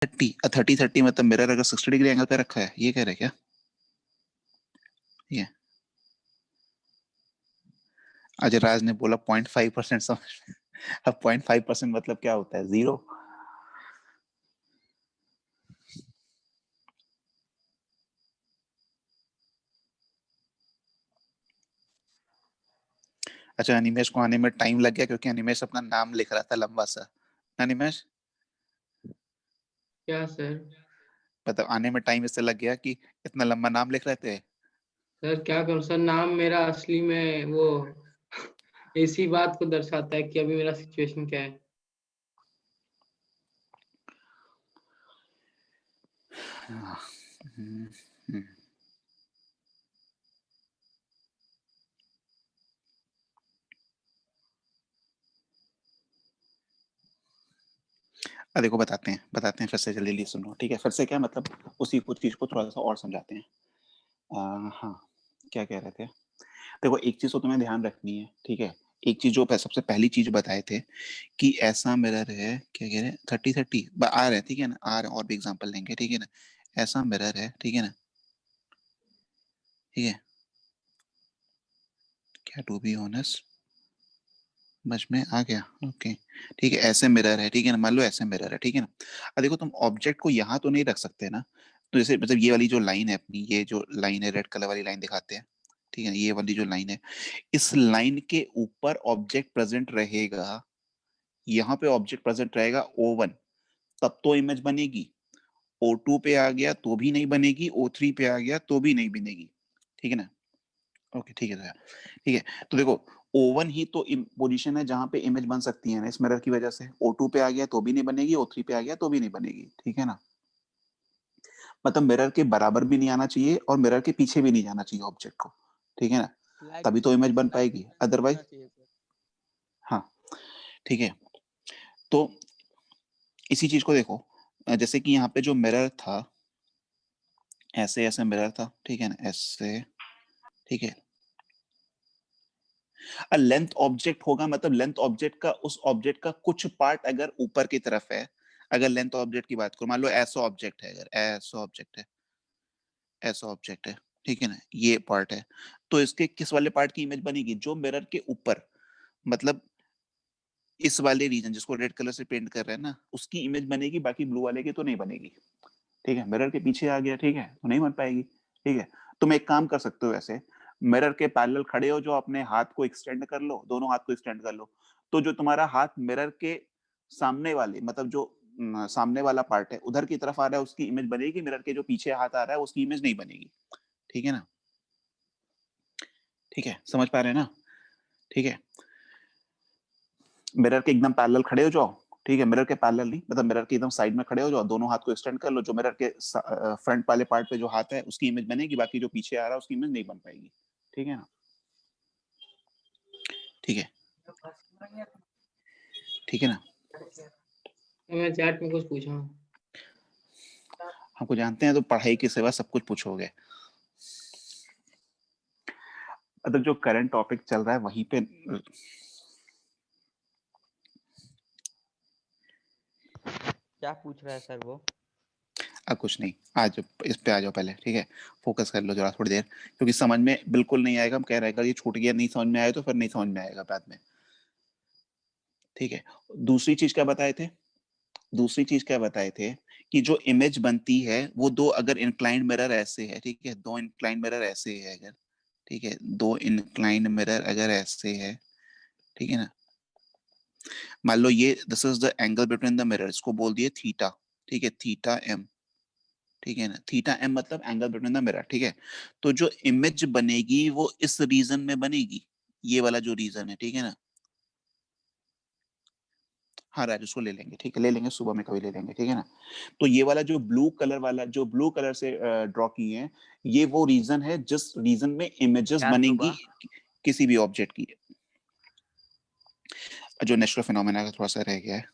30 मतलब मिरर अगर 60 degree angle पे रखा है, ये कह रहे क्या? ये अजय राज ने बोला 0.5% समझ। अब 0.5% मतलब क्या होता है? 0। अच्छा, अनिमेश को आने में टाइम लग गया क्योंकि अनिमेश अपना नाम लिख रहा था लंबा सा। अनिमेश, क्या सर? मतलब आने में टाइम इससे लग गया कि इतना लंबा नाम लिख रहे थे। सर क्या करूं सर, नाम मेरा असली में वो इसी बात को दर्शाता है कि अभी मेरा सिचुएशन क्या है। देखो बताते हैं फिर से, जल्दी जल्दी सुनो, ठीक है? फिर से क्या मतलब, उसी कुछ चीज को थोड़ा सा और समझाते हैं। हाँ, क्या कह रहे थे? देखो, एक चीज तो तुम्हें ध्यान रखनी है, ठीक है? एक चीज जो सबसे पहली चीज बताए थे कि ऐसा मिरर है, क्या कह रहे हैं, 30-30 आ रहे हैं, ठीक है ना? आ रहे हैं, और भी एग्जांपल लेंगे, ठीक है ना? ऐसा मिरर है, ठीक है ना? ठीक है, क्या टू बी ऑनेस्ट समझ में आ गया? ओके, ठीक है, ऐसे मिरर है, ठीक है ना? मान लो ऐसे मिरर है, ठीक है ना? अब देखो, तुम ऑब्जेक्ट को यहाँ तो नहीं रख सकते ना, तो जैसे मतलब ये वाली जो लाइन है अपनी, ये जो लाइन है, रेड कलर वाली लाइन दिखाते हैं, ठीक है ना? ये वाली जो लाइन है, इस लाइन के ऊपर ऑब्जेक्ट प्रेजेंट रहेगा, यहाँ पे ऑब्जेक्ट प्रेजेंट रहेगा O1, तब तो इमेज बनेगी। O2 पे आ गया तो भी नहीं बनेगी, O3 पे आ गया तो भी नहीं बनेगी, ठीक है ना? ओके, ठीक है, ठीक है। तो देखो, O1 ही तो पोजीशन है जहां पे इमेज बन सकती है ना इस मिरर की वजह से। O2 पे आ गया तो भी नहीं बनेगी, O3 पे आ गया तो भी नहीं बनेगी, ठीक है ना? मतलब मिरर के बराबर भी नहीं आना चाहिए और मिरर के पीछे भी नहीं जाना चाहिए ऑब्जेक्ट को, ठीक है ना? तभी तो इमेज बन पाएगी, अदरवाइज। हाँ, ठीक है। तो इसी चीज को देखो, जैसे कि यहाँ पे जो मिरर था, ऐसे ऐसे मिरर था, ठीक है ना? ऐसे, ठीक है। लेंथ ऑब्जेक्ट होगा, मतलब लेंथ ऑब्जेक्ट का, उस ऑब्जेक्ट का कुछ पार्ट अगर ऊपर की तरफ है, अगर लेंथ ऑब्जेक्ट की बात करो, मान लो ऐसा ऑब्जेक्ट है, अगर ऐसा ऑब्जेक्ट है, ऐसा ऑब्जेक्ट है, ठीक है ना? ये पार्ट है, तो इसके किस वाले पार्ट की इमेज बनेगी? जो मिरर के ऊपर, मतलब इस वाले रीजन जिसको रेड कलर से पेंट कर रहे हैं ना, उसकी इमेज बनेगी, बाकी ब्लू वाले की तो नहीं बनेगी, ठीक है? मिरर के पीछे आ गया, ठीक है, तो नहीं बन पाएगी, ठीक है? तुम एक काम कर सकते हो, ऐसे मिरर के पैरेलल खड़े हो, जो अपने हाथ को एक्सटेंड कर लो, दोनों हाथ को एक्सटेंड कर लो, तो जो तुम्हारा हाथ मिरर के सामने वाले, मतलब जो सामने वाला पार्ट है उधर की तरफ आ रहा है, उसकी इमेज बनेगी। मिरर के जो पीछे हाथ आ रहा है उसकी इमेज नहीं बनेगी, ठीक है ना? ठीक है, समझ पा रहे हैं ना? ठीक है, मिरर के एकदम पैरेलल खड़े हो जाओ, ठीक है? मिरर के पैरेलल नहीं, मतलब मिरर के एकदम साइड में खड़े हो जाओ, दोनों हाथ को एक्सटेंड कर लो, जो मिरर के फ्रंट वाले पार्ट पे जो हाथ है उसकी इमेज बनेगी, बाकी जो पीछे आ रहा है उसकी इमेज नहीं बन पाएगी, ठीक है ना? ठीक है, ठीक है ना? मैं चैट में कुछ पूछा हूँ। हमको जानते हैं, तो पढ़ाई के सिवा सब कुछ पूछोगे। मतलब जो करंट टॉपिक चल रहा है वहीं पे। क्या पूछ रहा है सर वो? अब कुछ नहीं, आज इस पे आ जाओ पहले, ठीक है? फोकस कर लो जरा थोड़ी देर, क्योंकि समझ में बिल्कुल नहीं आएगा। हम कह रहे हैं, अगर ये छूट गया, नहीं समझ में आया तो फिर नहीं समझ में आएगा बाद में, ठीक है? दूसरी चीज क्या बताए थे? दूसरी चीज क्या बताए थे कि जो इमेज बनती है वो दो, अगर इंक्लाइंड मिरर ऐसे है, ठीक है, दो इंक्लाइंड मिरर ऐसे है अगर, ठीक है, दो इंक्लाइंड मिरर अगर ऐसे है, ठीक है ना? मान लो ये, this is the angle between the mirror, इसको बोल दिए थीटा, ठीक है, थीटा एम, ठीक है ना? थीटा एम मतलब एंगल बिटवीन द मिरर, ठीक है? तो जो इमेज बनेगी वो इस रीजन में बनेगी, ये वाला जो रीजन है, ठीक है ना? हाँ राज, उसको ले लेंगे, ठीक है, ले लेंगे, सुबह में कभी ले लेंगे, ठीक है ना? तो ये वाला जो ब्लू कलर वाला, जो ब्लू कलर से ड्रॉ किए हैं, ये वो रीजन है जिस रीजन में इमेजेस क्या बनेंगी सुबह? किसी भी ऑब्जेक्ट की। जो नेचुरल फिनोमेना का थोड़ा सा रह गया है,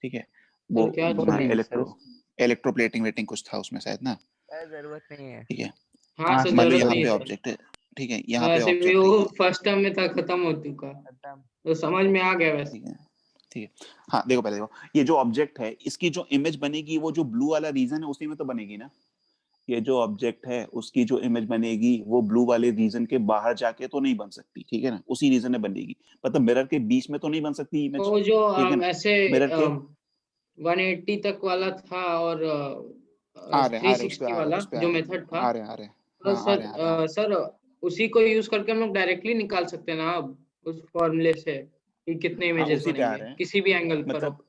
ठीक है? वो तो क्या छोड़ दीजिए सर इलेक्ट्रो उसको। इलेक्ट्रोप्लेटिंग वेटिंग कुछ था उसमें शायद ना, जरूरत नहीं है। ठीक है? हाँ सर, मान लो जरूरत यहाँ नहीं है पे सर। ऑब्जेक्ट है, ठीक है, यहाँ पे ऐसे भी ऑब्जेक्ट है वो ये, फर्स्ट टर्म में था, खत्म हो चुका, खत्म। तो समझ में आ गया वैसे। ठीक है, ठीक है। हाँ देखो पहले देखो, ये जो ऑब्जेक्ट है इसकी जो इमेज बनेगी वो जो ब्लू वाला रीजन है उसी में तो बनेगी ना। ये जो ऑब्जेक्ट है उसकी जो इमेज बनेगी वो ब्लू वाले रीजन के बाहर जाके तो नहीं बन सकती, ठीक है ना, उसी रीजन में बनेगी। मतलब मिरर के बीच में तो नहीं बन सकती इमेज, तो जो ठीक है ना। ऐसे मिरर के 180 तक वाला था और आ थ्री रहे उस पे सिक्सटी आ रहे वाला उस पे जो मेथड था, आ रहे तो हाँ आ रहे सर आ रहे सर उसी को यूज करके हम लोग डायरेक्टली निकाल सकते हैं ना अब उस फॉर्मूले से कि कितने हाँ इमेजेस उसी पे आ बनेंगे रहे हैं। किसी भी एंगल पर हो, मतलब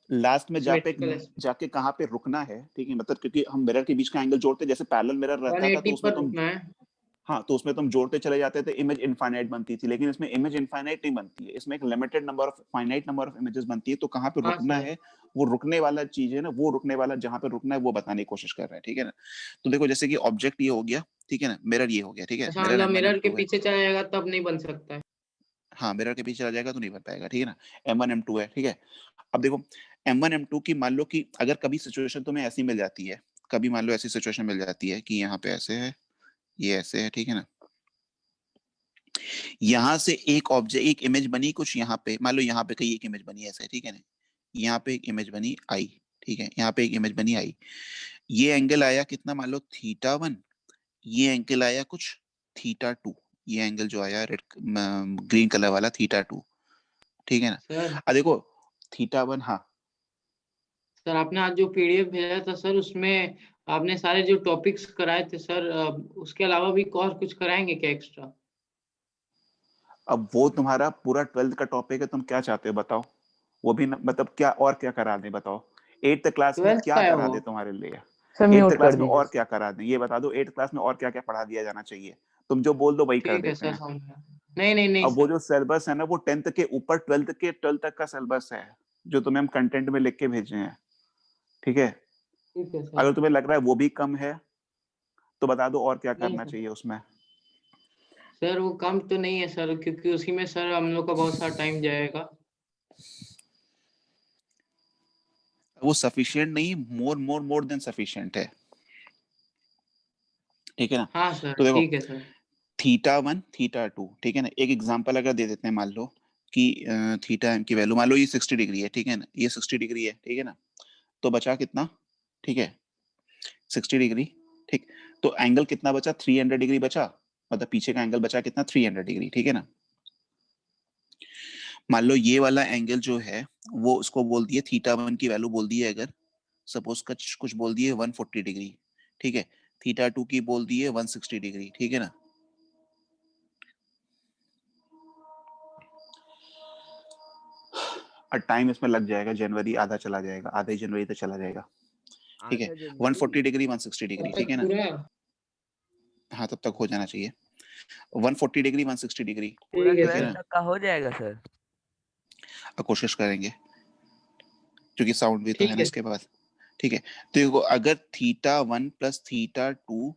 लास्ट में सिमेट्रिकल। जाके कहाँ पे रुकना है, ठीक है, मतलब क्योंकि हम मिरर के बीच का एंगल जोड़ते, जैसे पैरेलल मिरर रहता था तो 180 उसमें पर तुम, रुकना है। हाँ तो उसमें तुम जोड़ते चले जाते थे, इमेज इनफाइनाइट बनती थी। लेकिन इसमें इमेज इनफाइनाइट नहीं बनती है, इसमें एक limited number of finite number of images बनती है। तो कहाँ पे हाँ रुकना सर। है, वो रुकने वाला चीज है ना, वो रुकने वाला जहाँ पे रुकना है वो बताने की कोशिश कर रहे हैं, ठीक है ना। तो देखो जैसे कि ऑब्जेक्ट ये हो गया, ठीक है ना, मिरर ये हो गया, ठीक है, अच्छा, मिरर मतलब M1 मिरर के M2 है। पीछे चला जाएगा तब नहीं बन सकता है। हाँ मिरर के पीछे चला जाएगा तो नहीं बन पाएगा, ठीक है ना। M1 M2 है, ठीक है। अब देखो M1 M2 की मान लो कि अगर कभी सिचुएशन तुम्हें ऐसी मिल जाती है, कभी मान लो ऐसी सिचुएशन मिल जाती है कि यहाँ पे ऐसे है, ये ऐसे है, ठीक है ना। यहाँ से एक ऑब्जेक्ट, एक इमेज बनी कुछ, यहाँ पे मान लो यहाँ पे कहीं एक इमेज बनी ऐसे, ठीक है ना। यहाँ पे एक इमेज बनी आई, ठीक है, यहाँ पे एक इमेज बनी आई। ये एंगल आया कितना, मान लो θ1, ये एंगल आया कुछ θ2, ये एंगल जो आया रेड ग्रीन कलर वाला θ2, ठीक है ना। सर अब देखो θ1, हाँ सर आपने आज जो पीडीएफ भेजा था सर, उसमें आपने सारे जो टॉपिक्स कराए थे सर, उसके अलावा भी और कुछ कराएंगे क्या एक्स्ट्रा? अब वो तुम्हारा पूरा 12th का टॉपिक है, तुम क्या चाहते हो बताओ। वो भी मतलब क्या और क्या करा दें बताओ। 8th क्लास में 12th का क्या है करा वो। दे तुम्हारे लिए, सर 8th म्यूट कर क्लास में दीजिए। और क्या करा दें ये बता दो। 8th क्लास में और क्या क्या पढ़ा दिया जाना चाहिए, तुम जो बोल दो वही कर ठीक है देते सर, हैं। समझ गया। नहीं नहीं नहीं अब वो सर। जो सिलेबस है ना वो 10th के ऊपर 12th तक का सिलेबस है, जो तुम्हें हम कंटेंट में लिख के भेजे हैं, ठीक है। ठीक है सर। अगर तुम्हें लग रहा है वो भी कम है तो बता दो और क्या नहीं करना सर, चाहिए उसमें। सर वो कम तो नहीं है सर, क्योंकि उसी में सर हम लोग का बहुत सारा टाइम जाएगा। वो सफिशिएंट नहीं, मोर मोर मोर देन सफिशिएंट है, ठीक है ना। हाँ सर, तो देखो ठीक है सर। θ1 θ2, ठीक है ना। एक एग्जांपल अगर दे देते हैं, मान लो कि थीटा एम की वैल्यू मान लो ये 60 डिग्री है, ठीक है ना, ये 60 डिग्री है, ठीक है ना। तो बचा कितना, ठीक है, 60 डिग्री, ठीक। तो एंगल कितना बचा, 300 डिग्री बचा, मतलब पीछे का एंगल बचा कितना, 300 डिग्री, ठीक है ना। मान लो ये वाला एंगल जो है वो उसको बोल दिए θ1 की वैल्यू बोल दी है, अगर सपोज कुछ कुछ बोल दिए 140 डिग्री, ठीक है। θ2 की बोल दी है 160 डिग्री, ठीक है ना। और टाइम इसमें लग जाएगा, जनवरी आधा चला जाएगा, आधे जनवरी तक चला जाएगा, ठीक है। आधा जनवरी। 140 डिग्री 160 तब डिग्री, तक ठीक है ना। पूरा। हाँ तब तक हो जाना चाहिए, 140 डिग्री 160 डिग्री, पूरा ठीक है ठीक है 12 सर। ना। तक का हो जाएगा सर। अब कोशिश करेंगे क्योंकि साउंड भी तो है ठीक ना है इसके सर। बाद, ठीक है। तो देखो अगर θ1 प्लस θ2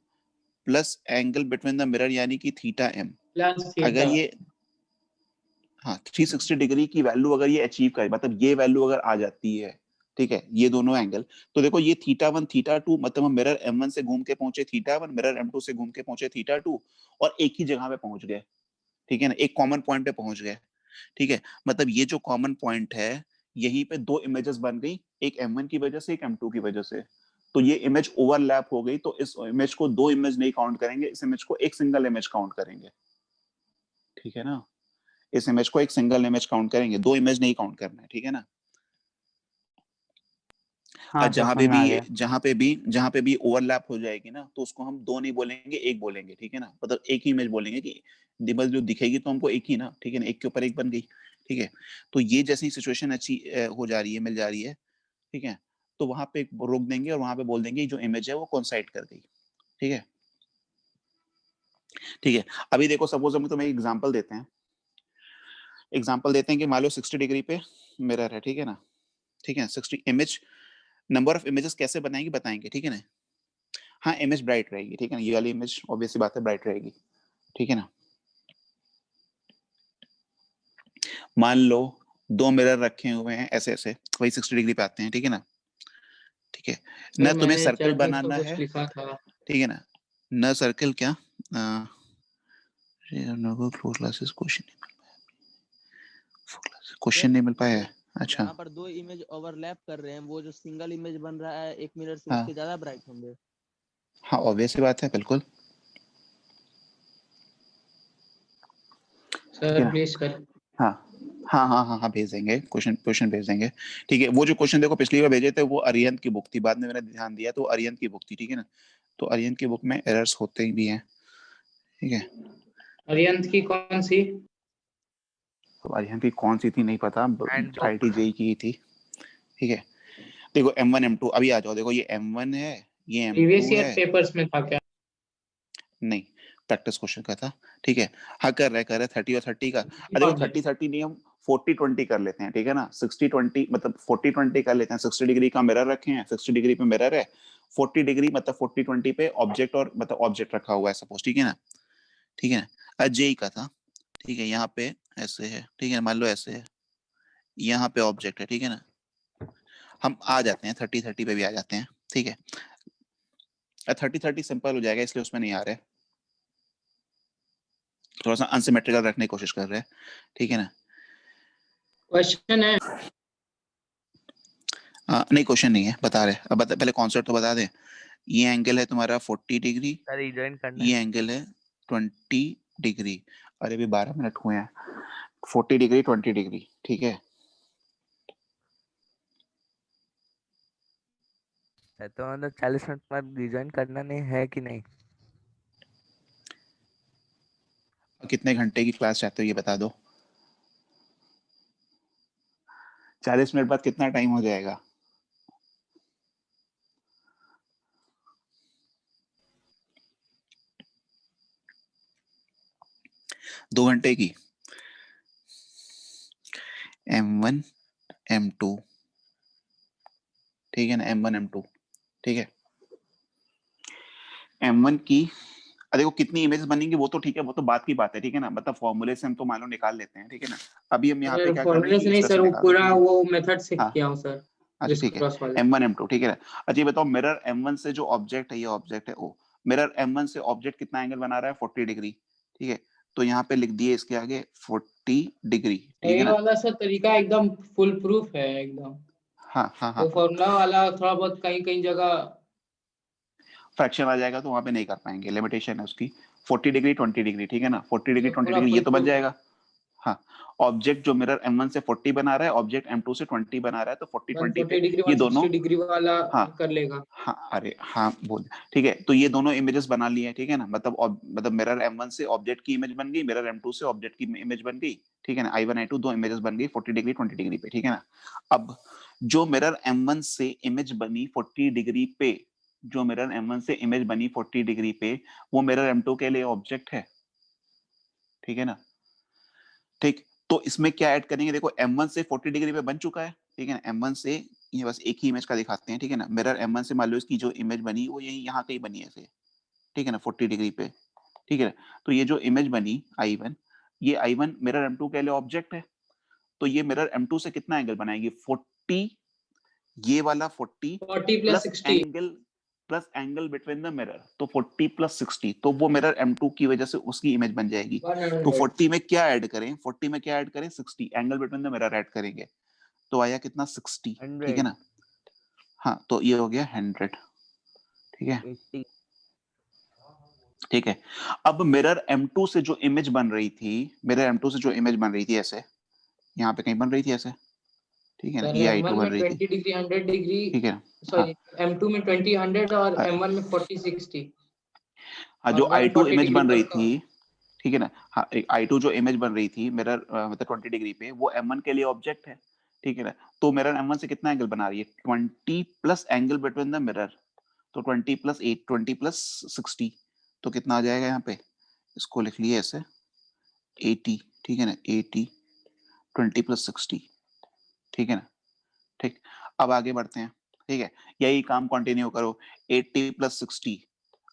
प्लस एंगल बिटवीन द मिरर यानी कि θm, प्लस अगर थीटा। ये, हाँ 360 डिग्री की वैल्यू अगर ये अचीव करे, मतलब ये वैल्यू अगर आ जाती है, ठीक है, ये दोनों एंगल, तो देखो ये θ1 θ2 मतलब हम मिरर M1 से घूम के पहुंचे θ1, मिरर M2 से घूम के पहुंचे θ2, और एक ही जगह पे पहुंच गए, ठीक है ना, एक कॉमन पॉइंट पे पहुंच गए, ठीक है। मतलब ये जो कॉमन पॉइंट है, यहीं पे दो इमेजेस बन गई, एक M1 की वजह से एक M2 की वजह से। तो ये इमेज ओवरलैप हो गई, तो इस इमेज को दो इमेज नहीं काउंट करेंगे, इस इमेज को एक सिंगल इमेज काउंट करेंगे, ठीक है ना। इस इमेज को एक सिंगल इमेज काउंट करेंगे, दो इमेज नहीं काउंट करना है, ठीक है ना। और हाँ सर समझ में आ गया। जहां पे भी ओवरलैप हो जाएगी ना, तो उसको हम दो नहीं बोलेंगे, एक बोलेंगे, ठीक है ना। मतलब एक ही इमेज बोलेंगे कि दिबल जो दिखेगी तो हमको एक ही ना, ठीक है ना, एक के ऊपर एक बन गई, ठीक है। तो ये जैसी सिचुएशन अच्छी हो जा रही है, मिल जा रही है, ठीक है, तो वहां पे रोक देंगे और वहां पे बोल देंगे जो इमेज है वो कोइंसाइड कर गई, ठीक है, ठीक है। अभी देखो सपोज हम तुम्हें एग्जांपल देते हैं, एग्जांपल देते हैं कि मान लो 60 डिग्री पे मिरर है, ठीक है ना, ठीक है। 60 इमेज, नंबर ऑफ इमेजेस कैसे बनाएंगे बताएंगे, ठीक है ना। हाँ इमेज ब्राइट रहेगी, ठीक है ना, ये वाली इमेज ऑब्वियसली बात है ब्राइट रहेगी, ठीक है ना। मान लो दो मिरर रखे हुए हैं ऐसे ऐसे, वही 60 डिग्री पे आते हैं, ठीक है ना, ठीक है। सर न तुम्हें मैंने सर्कल चैट बॉक्स में बनाना कुछ है, लिखा था। ठीक है ना, न सर्कल क्या, क्लोज क्लासेस क्वेश्चन नहीं मिल पाया, सर क्वेश्चन नहीं मिल पाया है। अच्छा यहाँ पर दो इमेज ओवरलैप कर रहे हैं, वो जो सिंगल इमेज बन रहा है एक मिरर से हाँ उसके ज्यादा ब्राइट होंगे। हाँ ऑब्वियस बात है, बिल्कुल। ठीक है सर ना? प्लीज कर। हाँ हाँ हाँ हाँ हाँ भेज देंगे, क्वेश्चन क्वेश्चन भेज देंगे। ठीक है, वो जो क्वेश्चन देखो पिछली बार भेजे थे वो अरिहंत की बुक थी, बाद में मैंने ध्यान दिया तो अरिहंत की बुक थी, ठीक है ना? तो अरिहंत की बुक में एरर्स होते ही भी हैं, ठीक है। अरिहंत की कौन सी? तो अरिहंत की कौन सी थी नहीं पता, एंड आईटी जेई की ही थी, ठीक है। देखो M1 M2 अभी आ जाओ, देखो ये M1 है, ये प्रीवियस M2 ईयर है। पेपर्स में था क्या? नहीं, प्रैक्टिस क्वेश्चन का था, ठीक है। हाँ कर रहे 30 और 30 का। देखो 30-30 नहीं, हम 40-20 कर लेते हैं, ठीक है ना? 60-20 मतलब 40-20 कर लेते हैं। 60 डिग्री का मिरर रखे हैं, 60 डिग्री पे मिरर है, 40 डिग्री मतलब 40-20 पे ऑब्जेक्ट, और मतलब ऑब्जेक्ट रखा हुआ है सपोज, ठीक है ना? ठीक है ना? जेई का था, ठीक है। यहाँ पे ऐसे है, ठीक है, मान लो ऐसे है, यहाँ पे ऑब्जेक्ट है, ठीक है ना? हम आ जाते हैं 30-30 पे भी आ जाते हैं, ठीक है। 30-30 सिंपल हो जाएगा, इसलिए उसमें नहीं आ रहे, थोड़ा सा अनसिमेट्रिकल रखने की कोशिश कर रहे हैं, ठीक है ना? क्वेश्चन है। नहीं क्वेश्चन नहीं है, बता रहे। अब पहले कॉन्सेप्ट तो बता दें। ये एंगल है तुम्हारा 40 डिग्री, सर रिजॉइन करना ये है। एंगल है 20 डिग्री। अरे भी 12 मिनट हुए हैं। 40 डिग्री 20 डिग्री, ठीक है। तो मतलब 40 मिनट बाद रिजॉइन करना नहीं है कि नहीं? कितने घंटे की क्लास चाहते हो ये बता दो। 40 मिनट बाद कितना टाइम हो जाएगा? 2 घंटे की। M1 M2, ठीक है ना? M1 M2, ठीक है। M1 की देखो कितनी इमेजेस बनेंगी वो तो ठीक है, वो तो बात की बात है, ठीक है ना? मतलब फॉर्मूले से हम तो मान लो निकाल लेते हैं, ठीक है ना? अभी हम यहाँ पे क्या कर रहे हैं फॉर्मूले कि से नहीं इस तरह सर, से वो निकाल रहे हैं, पूरा ठीक है। वो मेथड से हाँ किया हूँ सर, अच्छा क्रिस ठीक है। क्रॉस वाला। M1 M2, ठीक है। अच्छा ये बताओ, मिरर M1 से जो ऑब्जेक्ट है, ये ऑब्जेक्ट है ओ, मिरर M1 से ऑब्जेक्ट कितना एंगल बना रहा है? 40 डिग्री, ठीक है। तो यहाँ पे लिख दिए इसके आगे 40 डिग्री, ठीक है ये ना? वाला सर तरीका एकदम फुल प्रूफ है एकदम। हाँ हाँ हाँ वो हाँ। फॉर्मूला वाला थोड़ा बहुत कहीं कहीं जगह फ्रैक्शन आ जाएगा तो वहां पे नहीं कर पाएंगे, लिमिटेशन है उसकी। 40 डिग्री 20 डिग्री, ठीक है ना? 40 डिग्री ये 20 पूरा डिग्री ये फुल तो बन प्रूफ है। जाएगा। हाँ, ऑब्जेक्ट जो मिरर M1 से 40 बना रहा है, ऑब्जेक्ट M2 से 20 बना रहा है, तो 40-20 पे 140 डिग्री ये दोनों। 160 डिग्री वाला हाँ कर लेगा। हाँ अरे हाँ बोल, ठीक है। तो ये दोनों इमेजेस बना लिए हैं, ठीक है ना? मतलब मतलब मिरर M1 से ऑब्जेक्ट की इमेज बन गई, मिरर M2 से ऑब्जेक्ट की इमेज बन गई, ठीक है ना? I1 I2 दो इमेजेस बन गई 40 डिग्री 20 डिग्री पे, ठीक है ना? अब जो मिरर M1 से इमेज बनी 40 डिग्री पे, जो मिरर M1 से इमेज बनी 40 डिग्री पे, वो मिरर M2 के लिए ऑब्जेक्ट है, ठीक है ना? ठीक, तो इसमें क्या ऐड करेंगे? देखो M1 से 40 डिग्री पे बन चुका है, ठीक है ना? M1 से, ये बस एक ही इमेज का दिखाते हैं, ठीक है ना? मिरर M1 से मान लो इसकी जो इमेज बनी वो यही यहाँ कहीं बनी है ऐसे, ठीक है ना? 40 डिग्री पे, ठीक है ना? तो ये जो इमेज बनी I1, ये I1 मिरर M2 के लिए ऑब्जेक्ट है। तो ये मिरर M2 से कितना एंगल बनाएगी? 40, ये वाला 40 40 plus plus 60। Angle, plus angle between the mirror, तो 40 प्लस 60, तो वो मिरर M2 की वजह से उसकी इमेज बन जाएगी। तो 100। 40 में क्या ऐड करें? 40 में क्या ऐड करें? 60 angle between the mirror add करेंगे, तो आया कितना? 60, ठीक है 100, ना? हाँ तो ये हो गया 100, ठीक है। 80। ठीक है, अब मिरर M2 से जो इमेज बन रही थी, मिरर M2 से जो इमेज बन रही थी ऐसे, यहाँ पे कहीं बन रही थी ऐसे, ठीक है ना? सर ये I2 M1 बन में रही थी, 20 डिग्री 100 डिग्री, ठीक है ना? हाँ सॉरी M2 में 20 100 और हाँ, M1 में 40 60 और जो I2 140 इमेज डिग्री बन रही प्लस का। थी, ठीक है ना? हाँ, I2 जो इमेज बन रही थी मिरर मतलब 20 डिग्री पे, वो M1 के लिए ऑब्जेक्ट है, ठीक है ना? तो मिरर M1 से कितना एंगल बना रही है? 20 plus angle between the mirror, तो 20 प्लस 8, 20 प्लस 60, तो कितना आ जाएगा यहाँ पे? इसको लिख लिए ऐसे 80, ठीक है ना? 80, 20 प्लस 60, ठीक है ना? ठीक, अब आगे बढ़ते हैं, ठीक है। यही काम कंटिन्यू करो। 80 प्लस 60,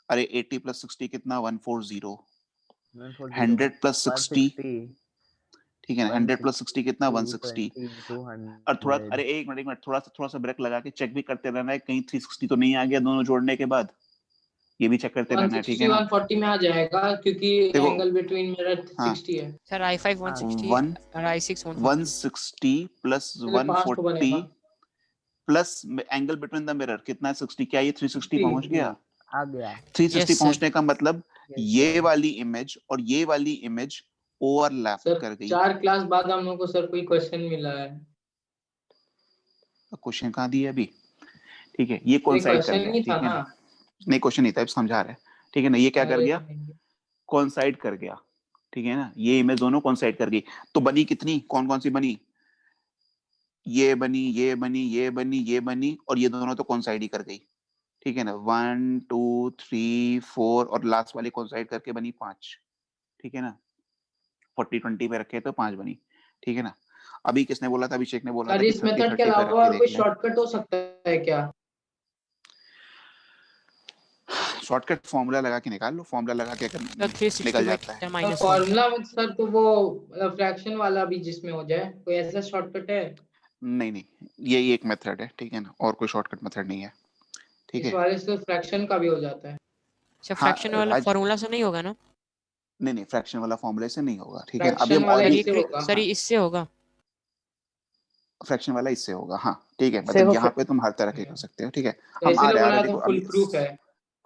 अरे 80 प्लस 60 कितना? 140। 140, 100 प्लस 60, 160, ठीक है ना? 100 प्लस 60 कितना? 160। 220, और थोड़ा, 200। अरे एक मिनट थोड़ा सा ब्रेक लगा के चेक भी करते रहना है कहीं 360 तो नहीं आ गया दोनों जोड़ने के बाद। ये भी चेक करते रहना है, ठीक है 160 ना। 140 में आ जाएगा क्योंकि देखो एंगल बिटवीन मिरर हाँ 60 है। सर i5 160 वन और i6 140 160 प्लस पहले 5 तो 140 बनेगा plus angle between the mirror कितना है 60, क्या ये 360 पहुंच गया? आ गया। 360 Yes, sir. पहुंचने का मतलब Yes, ये sir. वाली इमेज और ये वाली इमेज ओवरलैप सर। कर गई। 4 क्लास बाद हम लोग को सर कोई क्वेश्चन मिला है। क्वेश्चन कहाँ दिए अभी? ठीक है, ये कोइंसाइड कर क्वेश्चन गया, नहीं था ठीक है ना। ना। नहीं क्वेश्चन नहीं था, समझा रहे हैं, ठीक है ना। ये क्या कर अरे गया? कोइंसाइड कर गया, ठीक है ना। ये इमेज दोनों कोइंसाइड कर गई, तो बनी कितनी, कौन कौन सी बनी? ये बनी, ये बनी, ये बनी, ये बनी, और ये दोनों तो कोइंसाइड ही कर गई, ठीक है ना। 1 2 3 4 और लास्ट वाली कोइंसाइड करके बनी 5, ठीक है ना। 40-20 पे रखे तो 5 बनी, ठीक है ना। अभी किसने बोला था? अभिषेक ने बोला था सर कि इस 30 मेथड के 30 पे अलावा रख के और कोई देख लें। शॉर्टकट हो सकता है क्या? शॉर्टकट फॉर्मूला लगा के निकाल लो, फॉर्मूला लगा के सर निकल 360 जाता है। बाय -1 फॉर्मूला में सर तो वो फ्रैक्शन वाला भी जिसमें हो जाए, कोई ऐसा शॉर्टकट है? नहीं नहीं, यही एक मेथड है, ठीक है ना, और कोई शॉर्टकट मेथड नहीं है, ठीक इस है। वाले से फ्रैक्शन का भी हो जाता है। सर हाँ फ्रैक्शन वाला राज, फार्मूला से नहीं होगा ना? नहीं नहीं, फ्रैक्शन वाला फॉर्मूले से नहीं होगा, ठीक है ना। अभी फ्रैक्शन हम और वाला भी इससे होगा। सर इससे होगा। फ्रैक्शन वाला इससे होगा, हाँ ठीक है। मतलब यहाँ पे तुम हर तरह के कर सकते हो, ठीक है। तो हम इसीलिए आ बोला रहे तो देखो फुल अभी, प्रूफ है।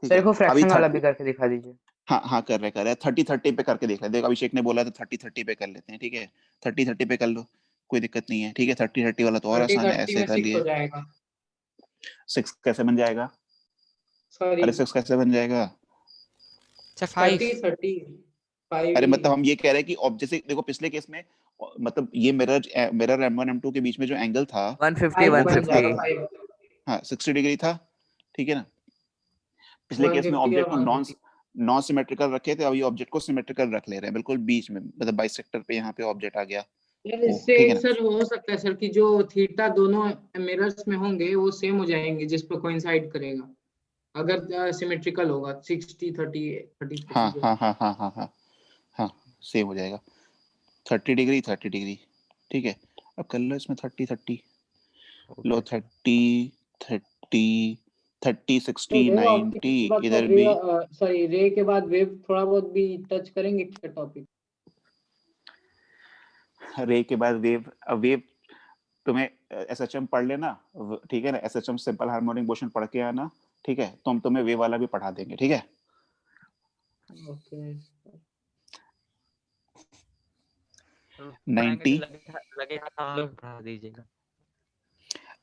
ठीक सर है। को अभी फ्रैक्शन वाला 30, भी करके दिखा दीजिए। हाँ हाँ कर रहे हैं 30-30 पे करके देख ले। देखो अभिषेक ने बोला तो 30-30 पे कर लेते हैं, ठीक है। 30-30 पे कर लो, कोई दिक्कत नहीं है, ठीक है। 30-30 वाला तो और 30 आसान है, 30 ऐसे में कर 6 हो लिए। जाएगा। 6 कैसे बन जाएगा? सॉरी अरे 6 कैसे बन जाएगा? सर 5 30 30 5 अरे ही मतलब हम ये कह रहे हैं कि जैसे देखो पिछले केस में, मतलब ये मिरर M1 M2 के बीच में जो एंगल था 150 5 वो बन कितना जाएगा। था? 150 5 हाँ 60 डिग्री था, ठीक है ना। पिछले केस में 150 ऑब्जेक्ट को और नॉन 150। नॉन सिमेट्रिकल रखे थे, अब ये ऑब्जेक्ट को सिमेट्रिकल रख ले रहे हैं, बिल्कुल बीच में, मतलब बाइसेक्टर पे यहाँ पे ऑब्जेक्ट आ गया। यार ओ, इससे ठीक है एक ना। सर हो सकता है सर कि जो थीटा दोनों मिरर्स में होंगे वो सेम हो जाएंगे जिस पर कोइंसाइड करेगा, अगर सिमेट्रिकल होगा 60 30 30 हाँ 40 जो। हाँ हाँ हाँ हाँ हाँ हाँ, सेम हो जाएगा। 30 डिग्री 30 डिग्री, ठीक है। अब कर लो इसमें 30-30, लो 30 60 तो वेव 90, ऑप्टिक्स के बाद इधर रे, भी सॉरी रे के बाद वेव थोड़ा बहुत भी टच करेंगे क्या टॉपिक? रे के बाद वेव। वेव तुम्हें एसएचएम पढ़ लेना, ठीक है ना। एसएचएम सिंपल हार्मोनिक मोशन पढ़ के आना, ठीक है। तो हम तुम्हें वेव वाला भी पढ़ा देंगे, ठीक है। ओके 90 लगेगा तो हम लोग बढ़ा दीजिएगा।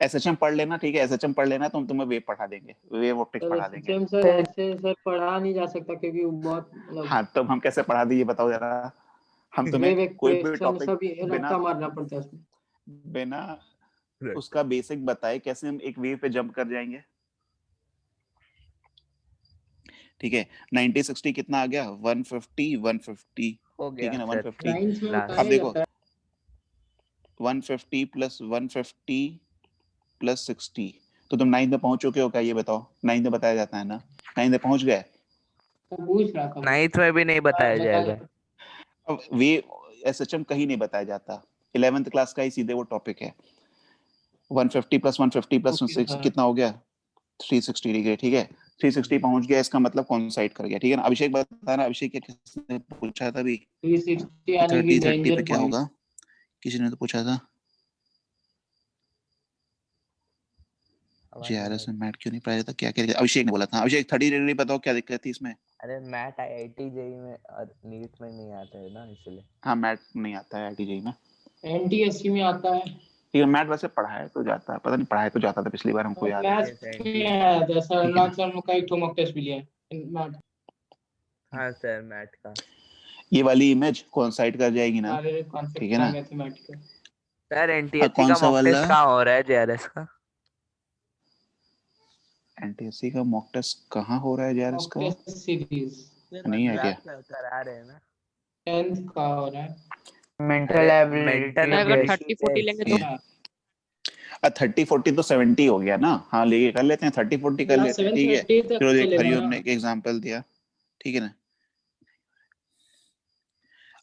एसएचएम पढ़ लेना, ठीक है। एसएचएम पढ़ लेना तो हम तुम्हें वेव पढ़ा देंगे, वेव ऑप्टिक्स सर पढ़ा देंगे। एसएचएम सर ऐसे सर पढ़ा नहीं जा सकता क्योंकि वो बहुत मतलब हाँ तो हम कैसे पढ़ा दिए बताओ जरा। हम तुम्हें वेव कोई भी इक्वेशन टॉपिक सब बिना रट्टा मारना पड़ता है उसमें। बिना उसका बेसिक बताए कैसे हम एक वेव पे जंप कर जाएंगे, ठीक है। 90 60 कितना आ गया? 150 150, हो ठीक गया है ना। सर। 150। साइंस में लास्ट अब बताया देखो जाता है। 150 प्लस 150 प्लस 60, तो तुम 9 में पहुंच चुके हो क्या? ये बताओ, 9 में बताया जाता है ना, 9 में पहुंच गए। तो पूछ रहा था वो। 9th में भी नहीं बताया जाएगा। अब वे एसएचएम कहीं नहीं बताया जाता, 11th क्लास का ही सीधे वो टॉपिक है। 150 प्लस 150 प्लस ओके 6 सर कितना हो गया? 360 डिग्री, ठीक है। 360 पहुंच गया, इसका मतलब कोइंसाइड कर गया, ठीक है ना। अभिषेक बताना, अभिषेक क्या किसने पूछा था अभी 360 यानी कि 30 30 पे डेंजर क्या पॉइंट। होगा? किसी ने तो पूछा था। जेआरएस में मैट क्यों नहीं पढ़ाया जाता, क्या क्या अभिषेक ने बोला था। अभिषेक 30 डिग्री बताओ क्या दिक्कत थी इसमें? अरे मैट आईआईटी जेई में और नीट में नहीं आता है ना, इसलिए। हाँ मैट नहीं आता है आईटी जेई में, एनटीएससी में आता है। ठीक है। मैट वैसे पढ़ाया तो जाता है, पता नहीं पढ़ाया तो जाता था, पिछली बार हमको याद है, मैथ्स Yes, में NTS आया था सर, ठीक है ना। नाग सर का एक ठो मॉक टेस्ट भी लिया है मैथ। हाँ सर मैट का। ये वाली इमेज कोइंसाइड कर जाएगी ना, सारे ठीक कॉन्सेप्ट है था ना। मैथमेटिकल। सर एनटीएससी कौन का सा मॉक वाला? टेस्ट कहाँ हो रहा है जेआरएस का? एनटीएससी का मॉक टेस्ट कहाँ हो रहा है जेआरएस मॉक का? टेस्ट सीरीज नहीं आइडिया। करा रहे हैं ना। 10th का हो रहा है। मेंटल सर एबिलिटी अगर बेस्ड 30 40 लेंगे तो हाँ 30 40 तो 70 हो गया ना। हाँ लेके कर लेते हैं, 30 40 कर लेते हैं, ठीक है। 730 तक फिर एक चलेगा हरिओम ना। ने एक एग्जांपल दिया, ठीक है ना।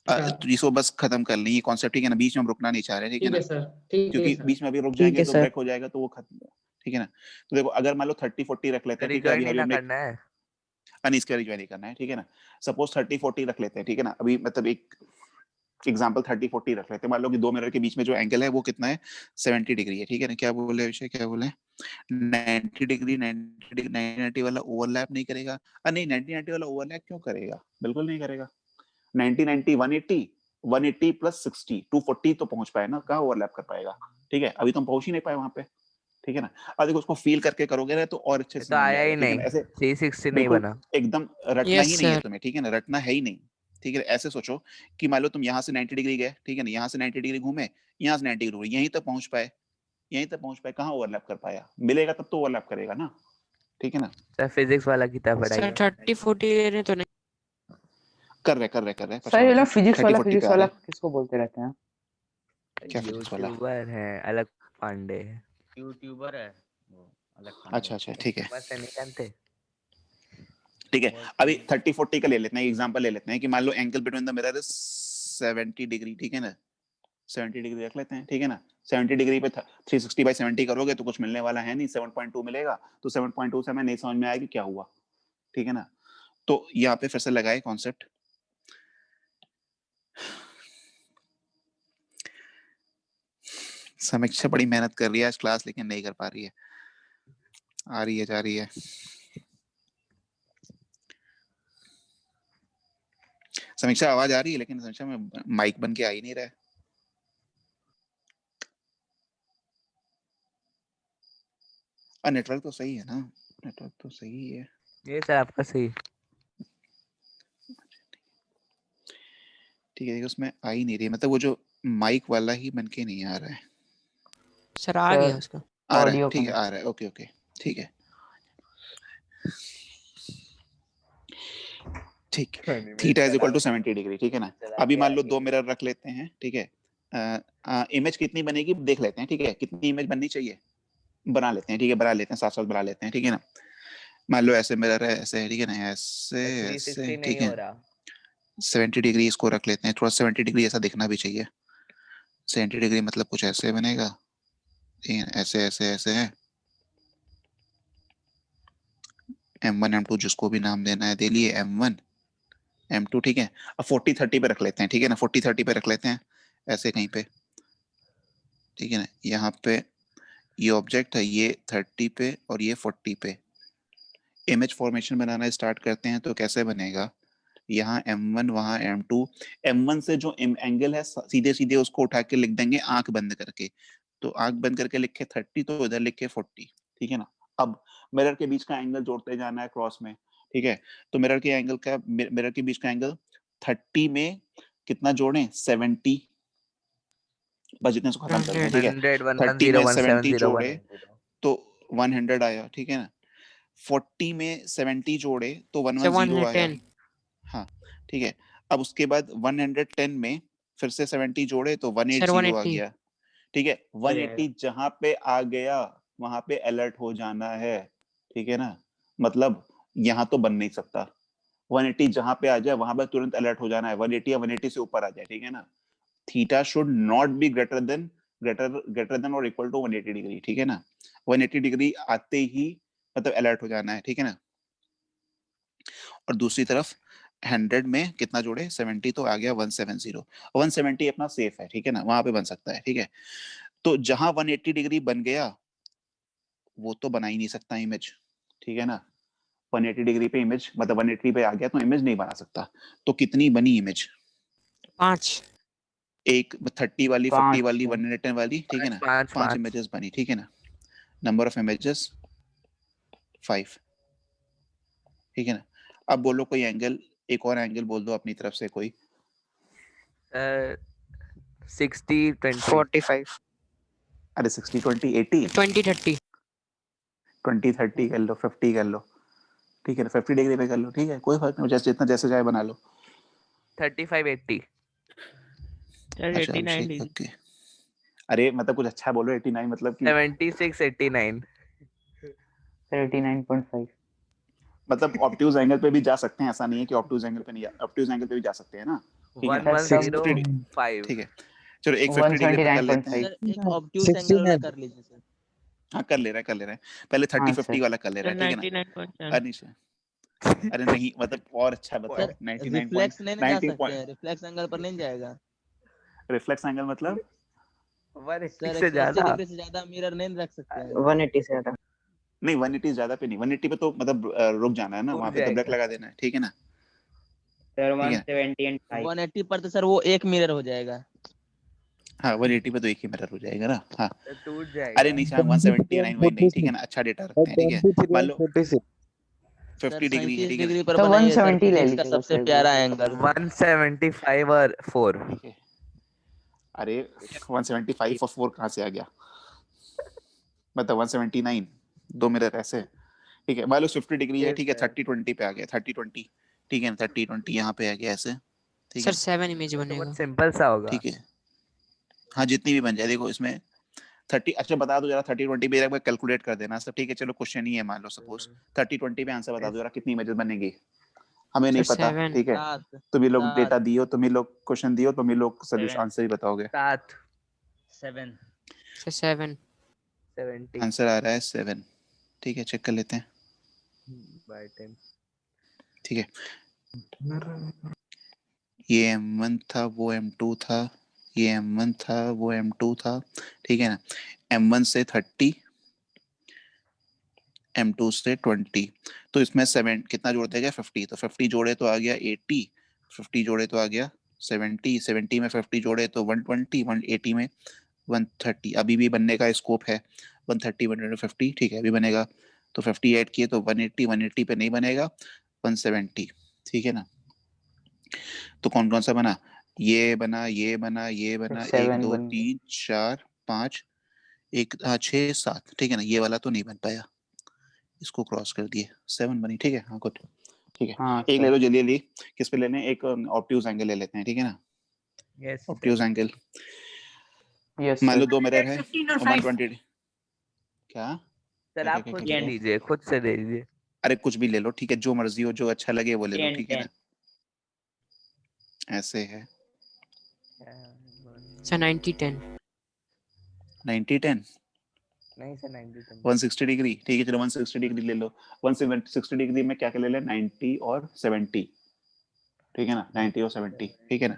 अच्छा तो इसको बस खत्म कर लें ये कॉन्सेप्ट, ठीक है ना। बीच में हम रुकना नहीं चाह रहे, ठीक है ठीक है ना, सर, ठीक है क्योंकि सर। बीच में अभी रुक ठीक जाएंगे है तो सर। ब्रेक हो जाएगा, तो वो खत्म, ठीक है ना। तो देखो अगर मान लो 30 40 रख लेते हैं, ठीक है। रिजॉइन अभी ही ना हरिओम ने करना है। अनस्क्वायर ज्वाइन करना है, ठीक है ना। सपोज 30-40 रख लेते हैं, ठीक है ना। अभी मतलब एक एग्जांपल 30-40 रख लेते हैं। मान लो कि दो मिरर के बीच में जो एंगल है वो कितना है, 70 डिग्री है, ठीक है ना। क्या बोले विषय, क्या बोले, 90 डिग्री 90 वाला ओवरलैप नहीं करेगा। नहीं, 90 वाला ओवरलैप क्यों करेगा, बिल्कुल नहीं करेगा। 90 180 180 प्लस 60 240 तो पहुंच पाए ना, कहाँ ओवरलैप कर पाएगा, ठीक है। अभी तुम पहुंच ही नहीं पाए वहां पे, ठीक है ना। और देखो उसको फील करके करोगे ना तो और अच्छे ये से तो समझ आया आएगा, ही ठीक है नहीं, ना। ऐसे 360 नहीं बिल्कुल बना। एकदम रटना यस ही नहीं है सर। तुम्हें, ठीक है ना, रटना है ही नहीं, ठीक है। ऐसे सोचो कि मान लो तुम यहाँ से 90 डिग्री गए, ठीक है ना, यहाँ से 90 डिग्री घूमे, यहाँ से 90 डिग्री घूमे, यहीं तक पहुंच पाए, यहीं तक पहुंच पाए, कहाँ ओवरलैप कर पाया, मिलेगा तब तो ओवरलैप करेगा ना, ठीक है ना। सर फिजिक्स वाला किताब सर पढ़ाइए। 30-40 ले रहे तो नहीं। कर रहे सर परेशान ये मत लोग हो। फिजिक्स 30-40 पे वाला आ रहे हैं। किसको बोलते रहते हैं? क्या फिजिक्स वाला? यूट्यूबर है अलग पांडे। यूट्यूबर है वो, अलग पांडे। अच्छा ठीक है, बस नहीं जानते। ठीक है। वो अभी actually 30-40 का ले लेते हैं, एग्जांपल ले लेते हैं कि मान लो angle between the mirror is 70 degree, ठीक है ना। 70 डिग्री रख लेते हैं, ठीक है ना। 70 डिग्री पे 360/70 करोगे तो कुछ मिलने वाला है नहीं, 7.2 मिलेगा। तो 7.2 से हमें नहीं समझ में आएगा कि क्या हुआ, ठीक है ना। तो यहाँ पे फिर से लगाए कॉन्सेप्ट। समीक्षा बड़ी मेहनत कर रही है आज क्लास, लेकिन नहीं कर पा रही है, आ रही है जा रही है। समीक्षा आवाज आ रही है, लेकिन समीक्षा में माइक बन के आ ही नहीं रहा है। नेटवर्क तो सही है ना, नेटवर्क तो सही है। ये सर आपका सही। ठीक है, उसमें आ ही नहीं रही, मतलब वो जो माइक वाला ही बन के नहीं आ रहा है। सर आ सर गया उसका। आ रहा है, ऑडियो ठीक है, का आ रहा है, ओके ठीक है, ठीक। Theta is equal to 70 degree, ठीक है ना। अभी मान लो दो मिरर रख लेते हैं, ठीक है। इमेज कितनी बनेगी देख लेते हैं, ठीक है। कितनी इमेज बननी चाहिए बना लेते हैं, ठीक है, बना लेते हैं, साथ साथ बना लेते हैं, ठीक है ना। मान लो ऐसे मिरर है, ऐसे है, ठीक है ना, ऐसे ऐसे, 360 ठीक नहीं है। हो रहा। 70 डिग्री इसको रख लेते हैं, थोड़ा 70 डिग्री ऐसा दिखना भी चाहिए। 70 डिग्री मतलब कुछ ऐसे बनेगा, ठीक है, ऐसे ऐसे ऐसे है। M1 M2 जिसको भी नाम देना है दे लिए, M1 M2, ठीक है। अब 40-30 पे रख लेते हैं, ठीक है ना। 40-30 पे रख लेते हैं ऐसे कहीं पे, ठीक है ना। यहाँ पे ये ऑब्जेक्ट है, ये 30 पे और ये 40 पे। इमेज फॉर्मेशन बनाना स्टार्ट करते हैं तो कैसे बनेगा, यहाँ M1 वहाँ M2। M1 से जो एंगल है सीधे सीधे उसको उठा के लिख देंगे आंख बंद करके। तो आंख बंद करके लिखे 30 तो इधर लिखे 40, ठीक है ना। अब मिरर के बीच का एंगल जोड़ते जाना है क्रॉस में, ठीक है। तो मिरर के एंगल का, मिरर के बीच का एंगल 30 में कितना जोड़ें, 70, बस इतने से खत्म करते हैं, ठीक है। 100 30 में 70 110 जोड़े 110 तो 100 आया, ठीक है ना। 40 में 70 जोड़े तो सर 110 आया, 110। हाँ ठीक है। अब उसके बाद 110 में फिर से 70 जोड़े तो सर 180 आ 180। गया, ठीक है। 180 जहां पे आ गया वहां पे अलर्ट हो जाना है, ठीक है ना। मतलब यहाँ तो बन नहीं सकता। 180 जहां पे आ जाए वहां पर तुरंत अलर्ट हो जाना है, 180 या 180 से ऊपर आ जाए, ठीक है ना। Theta should not be greater than और इक्वल टू 180 डिग्री, ठीक है ना। 180 डिग्री आते ही मतलब अलर्ट हो जाना है, ठीक है ना। और दूसरी तरफ 100 में कितना जोड़े, 70 तो आ गया 170। 170 अपना सेफ है, ठीक है ना, वहां पे बन सकता है, ठीक है। तो जहां 180 डिग्री बन गया वो तो बना ही नहीं सकता इमेज, ठीक है ना। 180 डिग्री पे इमेज मतलब 180 पे आ गया तो इमेज नहीं बना सकता। तो कितनी बनी इमेज, 5। एक 30 वाली, 40 वाली, 5 110 वाली, ठीक है ना। 5 5 इमेजेस बनी, ठीक है ना। नंबर ऑफ इमेजेस 5, ठीक है ना। अब बोलो कोई एंगल, एक और एंगल बोल दो अपनी तरफ से कोई। 60 20 45। अरे 60-20 80 20-30। 20-30 कर लो, 50 कर लो, ठीक है ना। 50 डिग्री पे कर लो, ठीक है, कोई फर्क नहीं, जैसे जितना जैसे चाहे बना लो। 35 80 सर अच्छा 89 अभिषेक, लीजिए। ओके। अरे मतलब कुछ अच्छा बोलो, 89 मतलब कि 76 89 39.5 मतलब ऑब्ट्यूज एंगल पे भी जा सकते हैं, ऐसा नहीं है कि ऑब्ट्यूज एंगल पे नहीं, ऑब्ट्यूज एंगल पे भी जा सकते हैं ना, ठीक है ना। 1105 ठीक है, चलो एक 50 डिग्री पे कर लेते हैं। सर एक ऑब्ट्यूज एंगल वाला कर लीजिए सर। हाँ कर ले रहे हैं, पहले 30-50 सर वाला कर ले रहे सर हैं, ठीक है ना। 99.7। अनिश अरे नहीं मतलब और अच्छा बताओ। सर 99 रिफ्लेक्स नहीं ना जा 90 सकते हैं, रिफ्लेक्स एंगल पर नहीं जाएगा रिफ्लेक्स एंगल मतलब 180 सर, से 180 ज्यादा। डिग्री से ज्यादा मिरर नहीं रख सकते हैं। 180 से ज्यादा। नहीं 180 ज्यादा पे नहीं, 180 पे तो मतलब रुक जाना है ना, रुक वहां पे तो ब्रेक जाएगा। लगा देना है, ठीक है ना। सर ठीक है 170 एंड 5। 180 पर तो सर वो एक मिरर हो जाएगा। हाँ 180 पे तो एक ही मिरर हो जाएगा ना। हाँ तो टूट अरे जाएगा। नहीं शाम 179 वही नहीं, ठीक है ना, अच्छा डेटा रखते हैं, ठीक है। मान लो 50 सर डिग्री है, 37 ठीक है डिग्री ना। पर तो बनाइए सर, 170 ले फिजिक्स का लीजिए सबसे सर। प्यारा एंगल। 175 और 4। ठीक है अरे 175 और 4 कहाँ से आ गया, मतलब 179 दो मिरर ऐसे, ठीक है। मान लो 50 डिग्री है, यस ठीक है, सर। 30-20 पे आ गया, 30-20, ठीक है ना, 30-20 यहाँ पे आ गया ऐसे, ठीक सर है ना, 7 इमेज तो बनेगा। बहुत सिंपल सा होगा। ठीक है। हाँ जितनी भी बन जाए, देखो इसमें 30, अच्छा बता दो जरा 30-20 पे एक बार कैलकुलेट कर देना सब, ठीक है। चलो क्वेश्चन ही है, मान लो सपोज 30-20 पे आंसर बता दो जरा कितनी इमेजेस बनेगी, हमें नहीं सर पता, 7। ठीक है। 7 तुम ही लोग 7 डेटा दियो, तुम ही लोग क्वेश्चन दियो, तुम ही लोग सोल्यूशन 7 आंसर ही बताओगे। 7 7 सर 7। 70 आंसर आ रहा है 7, ठीक है, चेक कर लेते हैं, बाय 10। ठीक है। ये M1 था, वो M2 था, ये M1 था, वो M2 था, ठीक है ना। M1 से 30, M2 से 20, तो इसमें 7 कितना जोड़ देगा 50, तो 50 जोड़े तो आ गया 80, 50 जोड़े तो आ गया 70, 70 में 50 जोड़े तो 120, 180 में 130, अभी भी बनने का स्कोप है, 130 150, ठीक है अभी बनेगा। तो 50 ऐड किए तो 180, 180 पे नहीं बनेगा, 170, ठीक है ना। तो कौन कौन सा बना, ये बना, ये बना, ये बना, 1 7 2 बन गए। 3 4 5, एक 6 7, ठीक है ना, ये वाला तो नहीं बन पाया, इसको क्रॉस कर दिए, 7 बनी, ठीक है। हाँ गुड, ठीक है। हाँ एक ले सर। लो जल्दी जल्दी, किस पे लेने, एक ऑब्ट्यूज एंगल ले लेते हैं, ठीक है ना। Yes obtuse sir. Angle, yes मान सर। लो दो मिरर है 15 और और 5। 120, क्या सर क्या क्या आप क्या खुद क्या से कह रहे हो। दीजिए, खुद से दे दीजिए। अरे कुछ भी ले लो, ठीक है, जो मर्जी हो, जो अच्छा लगे वो ले लो, 10 ठीक है 10 ना, ऐसे है। सर 90 10। 90 10, नहीं सर 90 10। 160 डिग्री, ठीक है चलो 160 डिग्री ले लो। 160 डिग्री में क्या क्या ले लें, 90 और 70, ठीक है ना, 90 और 70, ठीक है ना।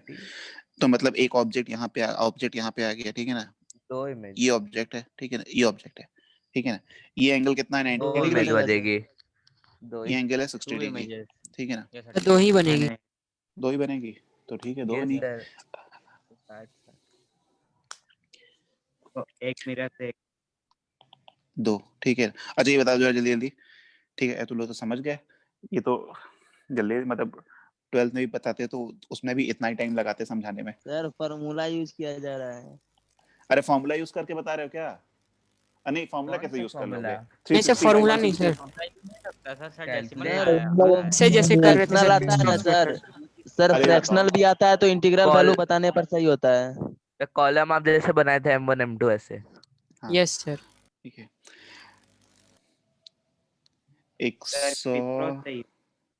तो मतलब एक ऑब्जेक्ट यहाँ पे, ऑब्जेक्ट यहाँ पे आ गया, ठीक है ना, दो इमेज। ये ऑब्जेक्ट है, ठीक है ना, ये ऑब्जेक्ट है, ठीक है ना। ये एंगल कितना है, 90 दो ही डिग्री, इमेज बनेगा सर। बजेगी। दो ये ही। एंगल है 60 2 डिग्री, इमेजेस। ठीक है ना, सर 2 ही बनेगी। दो ही बनेगी, तो ठीक है, दो यस नहीं, सर। तो एक मिरर से दो, ठीक है। अच्छा ये बता दो यार जल्दी जल्दी, ठीक है, तुम लोग तो समझ गए, ये तो जल्दी मतलब 12th में भी बताते तो उसमें भी इतना ही टाइम लगाते समझाने में। सर फार्मूला यूज किया जा रहा है। अरे फॉर्मूला यूज करके बता रहे हो क्या, नहीं फॉर्मूला कौन कैसे सा यूज कर फॉर्मूला? लोगे, नहीं सर 360 बाई फॉर्मूला नहीं 160, सर, सर डेसिमल में कैलकुलेट। सर आया। वो ऐसे जैसे कर रहे थे फ्रैक्शनल सर आता है ना 16 सर, मेथड। सर अरे फ्रैक्शनल बताओ, भी आता है तो इंटीग्रल कॉल वैल्यू बताने पर सही होता है। कॉलम आप जैसे बनाए थे M1 M2 ऐसे। हाँ यस सर। ठीक है, सर 100, विप्रो सही।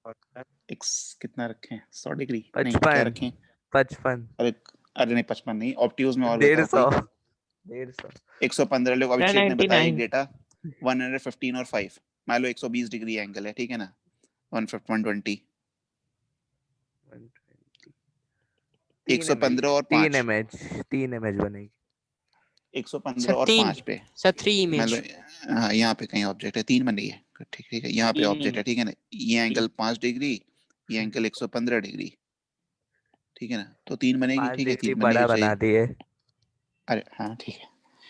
और सर एक्स कितना रखें, 100 डिग्री नहीं, क्या 55 रखें, 55 अरे अरे नहीं 55 नहीं, ऑप्टियूज में और बताओ 150 कोई। 150। 115 लोग सर अभिषेक ने बताया एक 99। डेटा, 115 और 5, मान लो 120 डिग्री एंगल है, ठीक है ना, 120, 3 इमेज, 115 और 3 5, इमेज, 3 इमेज बनेगी। 115 सर और 3। 5 पे, सर 3 मान लो इमेज। हाँ यहाँ पे कहीं ऑब्जेक्ट है, 3 बनी है, ठीक ठीक है, यहाँ पे 3 ऑब्जेक्ट है, ठीक है ना, ये एंगल 5 डिग्री, ये एंगल 115 डिग्री, ठीक है ना, तो 3 बनेगी, 5 ठीक है, डिग्री 3 बननी बड़ा चाहिए। बना दिए। अरे हाँ ठीक है,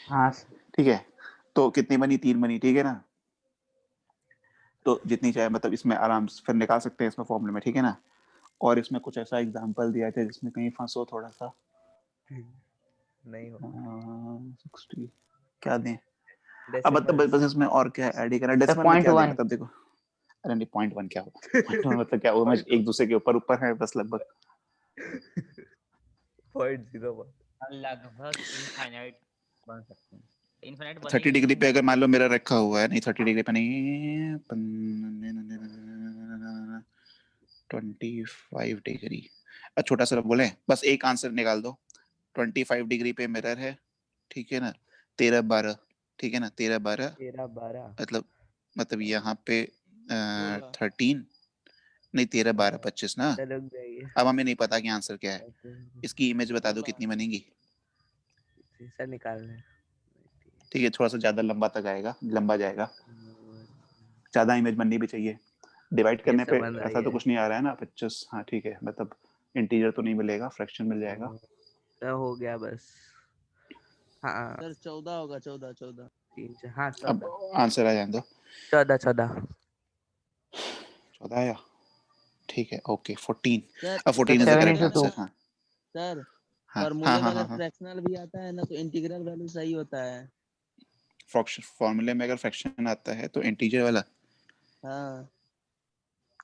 हाँ सर। ठीक है, तो कितनी बनी, 3 बनी, ठीक है ना। तो जितनी चाहे मतलब इसमें आराम से फिर निकाल सकते हैं इसमें फॉर्मूले में, ठीक है ना। और इसमें कुछ ऐसा एग्जांपल दिया था जिसमें कहीं फंसो थोड़ा सा, नहीं हो 60 क्या दें, अब मतलब डेसिमल्स। बस इसमें और क्या ऐड ही करना, सर डेसिमल में क्या दें 0.1। मतलब देखो, अरे नहीं 0.1 क्या होगा, 0.1 मतलब क्या होगा, मैं एक दूसरे के ऊपर ऊपर है बस लगभग, 0.01। लगभग इनफाइनाइट बन सकते हैं, इनफाइनाइट 30 बनेगी डिग्री पे नहीं। अगर मान लो मेरा रखा हुआ है, नहीं 30 डिग्री पे नहीं, 25 डिग्री, छोटा सा बोले बस एक आंसर निकाल दो, 25 डिग्री पे मिरर है, ठीक है ना, 13 12, ठीक है ना, 13 12 13 12 मतलब यहाँ पे 16 13, नहीं 13 12 25 ना। तो रुक जाइए अब हमें नहीं पता कि आंसर क्या है। इसकी इमेज बता दो 16 कितनी बनेगी। शीशा निकालना है। ठीक है, थोड़ा सा ज्यादा लंबा तक आएगा, लंबा जाएगा, ज्यादा इमेज बननी भी चाहिए। डिवाइड ये करने सब पे बन रही ऐसा तो है। कुछ नहीं आ रहा है ना 25। हाँ ठीक है, मतलब इंटीजर तो नहीं मिलेगा, फ्रैक्शन मिल जाएगा। तो हो गया बस। हाँ सर 14 होगा, 14 14। 3 4 हाँ अब 14 आंसर आ जाने दो। 14 14 14 आया, ठीक है ओके 14। सर अब 14 is the 7 correct into 2 answer. हाँ सर हाँ हाँ फॉर्मूले में हाँ अगर हाँ हाँ। फ्रैक्शनल भी आता है ना तो इंटीग्रल वैल्यू सही होता है। फॉर्मूले में अगर फ्रैक्शन आता है तो इंटीजर वाला। हाँ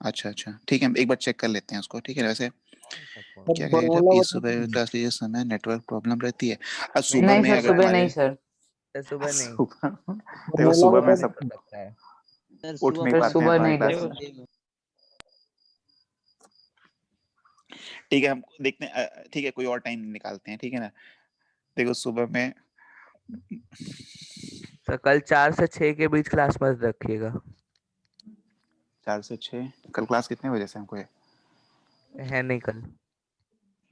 अच्छा अच्छा ठीक है, हम एक बार चेक कर लेते हैं उसको। ठीक है, वैसे सर क्या करें, जब इस सुबह क्लास लीजिए समय नेटवर्क प्रॉब्लम रहती है। आज सुबह नहीं में सर, अगर सुबह हमारे नहीं सर। सुबह नहीं सुबह देखो सुबह में सब हो सकता है। सर उठ नहीं सुबह सर पाते हैं सुबह हमारी नहीं क्लास सर। में। ठीक है, हम देखते हैं ठीक है, कोई और टाइम निकालते हैं, ठीक है ना। देखो सुबह में तो कल 4 से 6 के बीच क्लास मत रखिएगा। 4 से 6 कल क्लास कितने बजे से हमको है? है नहीं कल।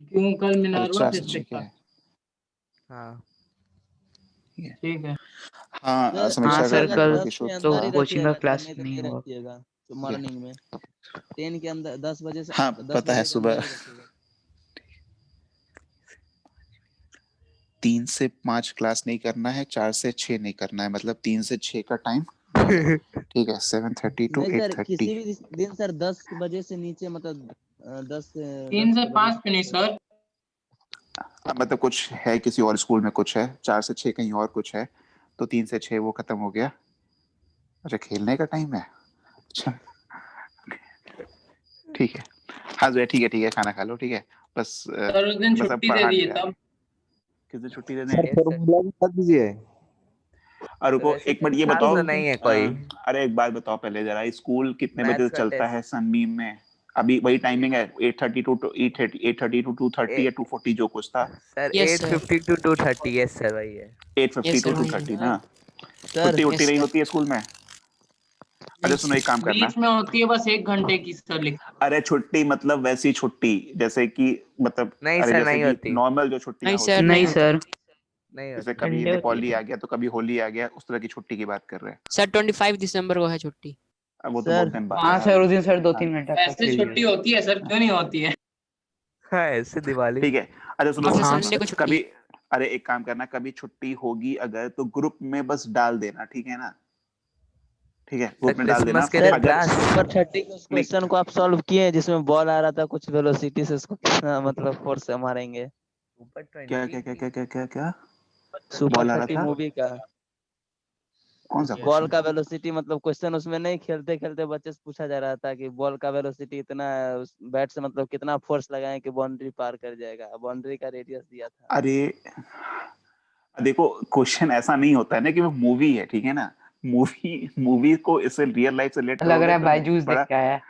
क्यों, कल अच्छा मिनरवा 4 से टेस्ट 6 है क्या क्या? है? हाँ ठीक है। ठीक है। हाँ सर हाँ समीक्षा क्लास का सर, अगर कल 10 इशू के तो अंदर था। ही कोचिंग का रखिएगा सर, क्लास नहीं तो नहीं नहीं होगा। रखिएगा तो ठीक है। मॉर्निंग में 10 के अंदर 10 बजे से हाँ 10 पता है, बजे के सुबह अंदर ही रखिएगा। 3 से 5 क्लास नहीं करना है, 4 से 6 नहीं करना है, मतलब 3 से 6 का टाइम नहीं है। ठीक है 7:30 टू नहीं सर 8:30। किसी भी दिन सर 10 बजे से नीचे, मतलब 10 3 से बजे 5 से पे नहीं पहले। सर। मतलब कुछ है किसी और स्कूल में कुछ है, 4 से 6 कहीं और कुछ है, तो 3 से 6 वो खत्म हो गया। अच्छा खेलने का टाइम है। अच्छा ठीक है। हाँ जो है ठीक है, खाना खा लो, ठीक है। बस सर उस दिन बस अब छुट्टी दे पढ़ा नहीं दिए जा रहे। तब। किस दिन छुट्टी दे दें? Sir yes sir. फॉर्मूला भी कर दीजिए। और तो रुको वैसे एक तो मिनट, ये खास बताओ तो नहीं है कोई। अरे एक बात बताओ पहले जरा, स्कूल कितने बजे मैथ्स से का चलता है टेस्ट सनबीम में? अभी वही टाइमिंग है 8:30 टू 8:30 टू 2:30 या 2:40 जो कुछ था। Sir yes sir. 8:50 to 2:30 yes sir वही है। 8:50 यस टू सर वही है। 2:30 ना। सर सर छुट्टी वुट्टी यस नहीं सर। होती है स्कूल में? अच्छा नहीं सुनो एक सर। काम करना। बीच में होती है बस 1 घंटे की सर लिख। अरे छुट्टी मतलब वैसी छुट्टी जैसे कि मतलब नहीं अरे सर जैसे नहीं कि होती। नॉर्मल जो नहीं छुट्टियां सर, होती नहीं हैं, होती। सर सर नहीं जैसे होती। कभी संडे होती दीपावली है। आ गया तो कभी होली आ गया, उस तरह की छुट्टी की बात कर रहे हैं। सर 25 दिसंबर को है छुट्टी। अब वो तो बहुत सर दिन बाद हाँ है सर, अभी। उस दिन सर हाँ 2-3 घंटा का ऐसे खेल छुट्टी लिया। होती है सर, क्यों नहीं होती है? हाँ ऐसे दिवाली। ठीक है। अच्छा सुनो और सुनो फिर सुनो हाँ संडे सुनो। को छुट्टी। कभी अरे एक काम करना, कभी छुट्टी होगी अगर तो ग्रुप में बस डाल देना, ठीक है ना। ठीक है सर ग्रुप में डाल देना। क्रिसमस के दिन सर अगर क्लास। सुपर 30 के उस नहीं क्वेश्चन को आप सॉल्व किए हैं जिसमें बॉल आ रहा था कुछ वेलोसिटी से, उसको कितना मतलब फोर्स से मारेंगे? सुपर क्या 20 क्या क्या क्या क्या क्या क्या सुपर बॉल आ रहा 30 था? मूवी का कौन सा बॉल क्वेश्चन? का वेलोसिटी, मतलब क्वेश्चन उसमें नहीं, खेलते खेलते बच्चे से पूछा जा रहा था कि बॉल का वेलोसिटी इतना है, उस बैट से मतलब कितना फोर्स लगाएं कि बाउंड्री पार कर जाएगा, बाउंड्री का रेडियस दिया था। अरे देखो क्वेश्चन ऐसा नहीं होता है ना कि वो मूवी है, ठीक है ना। मूवी मूवी को इससे रियल लाइफ से रिलेट लग करोगे रहा है तो बायजूस देख बड़ा के आया है।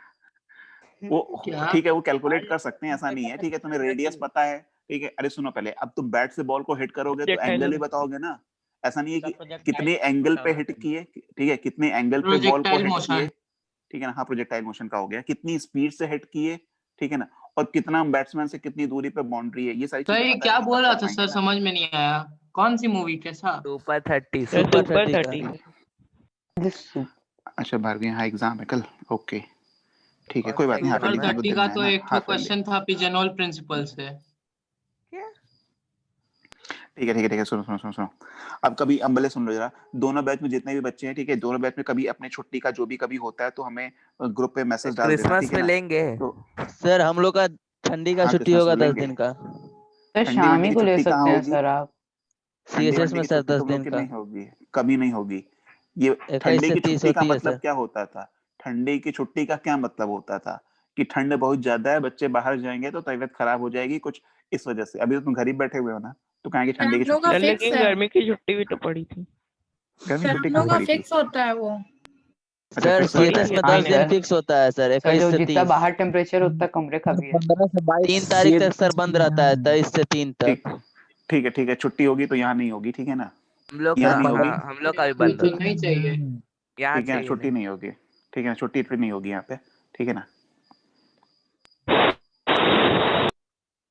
वो क्या? ठीक है, वो कैलकुलेट कर सकते हैं, ऐसा नहीं है। ठीक है तुम्हें रेडियस पता है, ठीक है। अरे सुनो पहले, अब तुम बैट से बॉल को हिट करोगे तो एंगल ही बताओगे ना। ऐसा नहीं है कि कितने एंगल पे हिट किए, ठीक है, कितने एंगल पे बॉल को प्रोजेक्टाइल हिट किए, मोशन। ठीक है ना। हाँ प्रोजेक्टाइल मोशन का हो गया, कितनी स्पीड से हिट किए, ठीक है ना। और कितना बैट्समैन से कितनी दूरी पे बाउंड्री है, ये सारी सर चीजें ये पता क्या रहेंगी बोल तब रहा कर था पाएंगे सर, ना। समझ में नहीं आया। कौन सी मूवी, कैसा? सुपर 30 सर सुपर सुपर 30 का 30 दिस अच्छा भार्गवी, हाँ एग्जाम है कल, ओके ठीक है, कौन कोई सा बात नहीं। हाँ सुपर एग्जाम फिर है? इतने 30 दिन का में है तो ना, एक हाँ तो कर ले। क्वेश्चन था पिजनोल प्रिंसिपल से। क्या? ठीक है ठीक है ठीक है, सुनो सुनो सुनो सुनो। अब कभी अम्बले सुन लो जरा। दोनों बैच में जितने भी बच्चे हैं, ठीक है, दोनों बैच में कभी अपने छुट्टी का जो भी कभी होता है तो हमें ग्रुप पे तो मैसेज डाल देना, क्रिसमस ठीक है में ना। लेंगे। तो सर हम लोग का ठंडी का हाँ छुट्टी क्रिसमस होगा में 10 लेंगे। दिन का। सर ठंडी शाम वंडी ही की को ले छुट्टी कहाँ सकते हैं होगी? सर आप। ठंडी सीएचएस वंडी में की सर छुट्टी 10 तुम लोग दिन की का नहीं होगी, कभी नहीं होगी। ये 21 ठंडी से की 30 छुट्टी का होती है मतलब सर। क्या होता था? ठंडी की छुट्टी का क्या मतलब होता था कि ठंड बहुत ज्यादा है, बच्चे बाहर जाएंगे तो तबीयत खराब हो जाएगी कुछ, इस वजह से। अभी तो तुम घर ही बैठे हुए हो ना, तो कहाँ की सर ठंडी हम की लोग छुट्टी का है? फिक्स लेकिन है। गर्मी की छुट्टी भी तो पड़ी थी। गर्मी की सर छुट्टी हम कहाँ लोग का पड़ी थी? फिक्स होता है वो। अच्छा सर फिक्स होता पड़ी है। सीएचएस थी में हाँ 10 दिन सर। फिक्स होता है सर, सर 21 जो से जितना 30। बाहर टेम्परेचर उतना कमरे का भी है। 15 से 22 3 तारीख ये तक सर बंद रहता है, 23 से 3 ठीक तक। ठीक है छुट्टी होगी तो यहाँ नहीं होगी, ठीक है ना। हम लोग का यहाँ नहीं हाँ होगी, हम लोग का भी ये बंद तो होता है। नहीं चाहिए। यहाँ ठीक है ना, चाहिए छुट्टी नहीं। नहीं होगी, ठीक है ना, छुट्टी इतनी नहीं होगी यहाँ पे, ठीक है ना।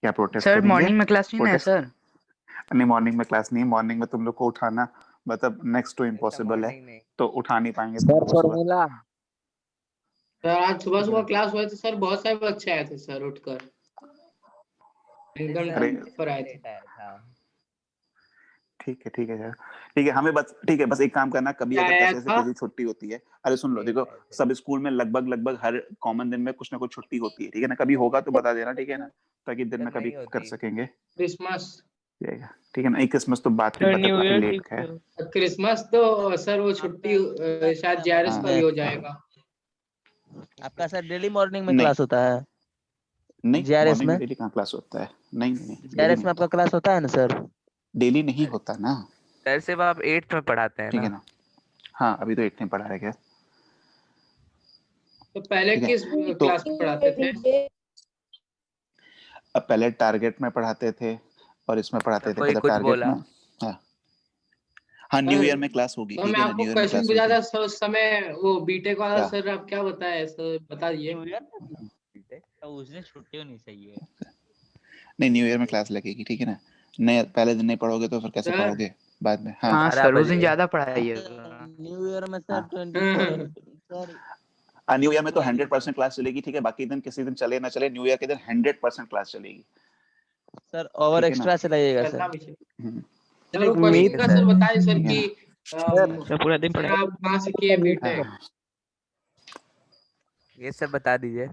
क्या प्रोटेस्ट सर करेंगे? मॉर्निंग में क्लास नहीं ना है प्रोटेस्ट सर? नहीं, मॉर्निंग में क्लास नहीं है। मॉर्निंग में तुम लोग को उठाना मतलब नेक्स्ट टू इम्पॉसिबल है, मॉर्निंग नहीं। तो उठा नहीं पाएंगे तुम सर लोग को सुबह। फॉर्मूला सर आज सुबह ठीक है सुबह ना? क्लास हुए थे सर, बहुत सारे बच्चे आए थे सर उठकर, एकदम अरे टाइम पर आए थे। लेट आया था। ठीक है ठीक है सर, ठीक है। हमें बस ठीक है, बस एक काम करना, कभी क्या अगर आया कैसे से था? किसी छुट्टी होती है, अरे सुन लो, लेट देखो आए थे। सब स्कूल में लगभग हर कॉमन दिन में कुछ ना कुछ छुट्टी होती है, ठीक है ना? कभी होगा तो बता देना, ठीक है ना? ताकि दिन सर में कभी नहीं कर होती। सकेंगे, क्रिसमस। ठीक है ना? एक क्रिसमस तो बात की सर बात है, न्यू काफी ईयर लेट ठीक का है। है। क्रिसमस तो सर वो छुट्टी शायद जेआरएस हाँ। का भी हो जाएगा। आपका सर डेली मॉर्निंग में नहीं क्लास होता है? नहीं, जीआरएस मॉर्निंग में में डेली कहाँ क्लास होता है? नहीं नहीं, डेली जीआरएस नहीं में आपका होता, क्लास होता है ना सर? डेली नहीं होता ना, सर सिर्फ आप 8th में पढ़ाते हैं ठीक है ना? ना? हाँ, अभी तो 8 में पढ़ा रहे क्या, तो पहले ठीक है? किस तो क्लास में पढ़ाते थे? अब पहले टारगेट में पढ़ाते थे और इसमें पढ़ाते थे, कोई मतलब कुछ टारगेट बोला? में। हाँ हाँ, न्यू सर ईयर में क्लास होगी, तो ठीक मैं है ना? आपको न्यू ईयर में क्वेश्चन क्लास पूछा होगी। था सर उस समय, वो बीटेक वाला क्या? सर, आप क्या बताए सर, बता दिए। न्यू ईयर तो उस दिन छुट्टी होनी चाहिए। नहीं, न्यू ईयर में क्लास लगेगी, ठीक है ना? नहीं, पहले दिन नहीं पढ़ोगे तो फिर कैसे सर पढ़ोगे बाद में? हाँ हाँ 12 सर उस दिन बजे। ज्यादा पढ़ाइए। न्यू ईयर में सर हाँ, 24 सर न्यू ईयर में तो 100% क्लास चलेगी, ठीक है? बाकी दिन किसी दिन चले ना चले, न्यू ईयर के दिन 100% क्लास चलेगी, सर ओवर ठीक है ना? एक्स्ट्रा चलाइएगा चलना सर। भी चाहिए हम्म, सर। वो एक क्वेश्चन मीट का सर सर बताए सर ठीक है कि ना? सर पूरा दिन सर पढ़ाइए। आप कहाँ से किए बीटेक? हाँ, ये सब बता दीजिए।